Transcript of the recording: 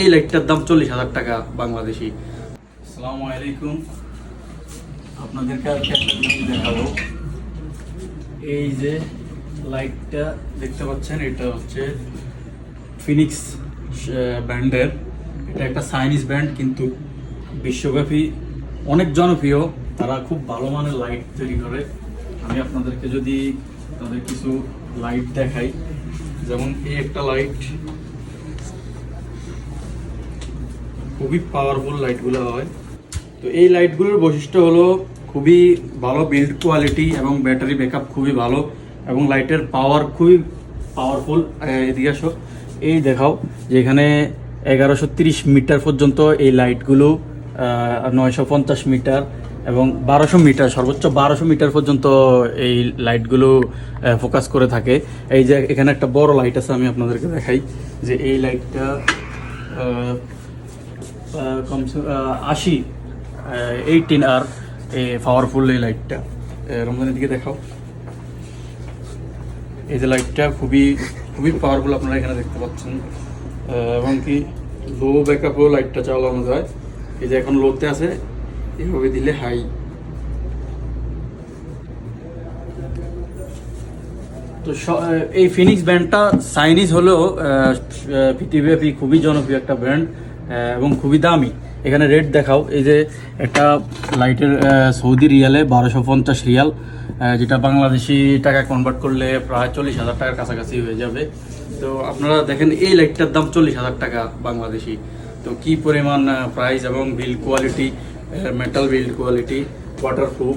এই লাইটটার দাম 40,000 টাকা বাংলাদেশি। আসসালামু আলাইকুম, আপনাদেরকে আজকে একটা জিনিস দেখাবো। এই যে লাইটটা দেখতে পাচ্ছেন, এটা হচ্ছে ফিনিক্স ব্র্যান্ডের। এটা একটা চাইনিজ ব্র্যান্ড, কিন্তু বিশ্বব্যাপী অনেক জনপ্রিয়। তারা খুব ভালো মানের লাইট তৈরি করে। আমি আপনাদেরকে যদি তাদের কিছু লাইট দেখাই, যেমন এই একটা লাইট, খুবই পাওয়ারফুল লাইটগুলো হয়। তো এই লাইটগুলোর বৈশিষ্ট্য হলো খুবই ভালো বিল্ড কোয়ালিটি এবং ব্যাটারি ব্যাকআপ খুবই ভালো, এবং লাইটের পাওয়ার খুবই পাওয়ারফুল। এদিকে আসো, এই দেখাও যে এখানে 1130 মিটার পর্যন্ত এই লাইটগুলো, 950 মিটার এবং 1200 মিটার, সর্বোচ্চ 1200 মিটার পর্যন্ত এই লাইটগুলো ফোকাস করে থাকে। এই যে এখানে একটা বড় লাইট আছে, আমি আপনাদেরকে দেখাই যে এই লাইটটা 18R পাওয়ারফুল এই লাইটটা। রমজানের দিকে দেখাও, এই যে লাইটটা খুবই খুবই পাওয়ারফুল, আপনারা এখানে দেখতে পাচ্ছেন। এবং কি লো ব্যাকআপও লাইটটা চালানো যায়। এই যে এখন লোতে আছে, এইভাবে দিলে হাই। তো এই ফিনিক্স ব্র্যান্ডটা চাইনিজ হলেও পৃথিবীব্যাপী খুবই জনপ্রিয় একটা ব্র্যান্ড এবং খুবই দামি। এখানে রেট দেখাও, এই যে একটা লাইটের সৌদি রিয়ালে 1250 রিয়াল, যেটা বাংলাদেশি টাকা কনভার্ট করলে প্রায় 40,000 টাকার কাছাকাছি হয়ে যাবে। তো আপনারা দেখেন এই লাইটটার দাম 40,000 টাকা বাংলাদেশি। তো কি পরিমাণ প্রাইস এবং build quality, metal build quality, waterproof.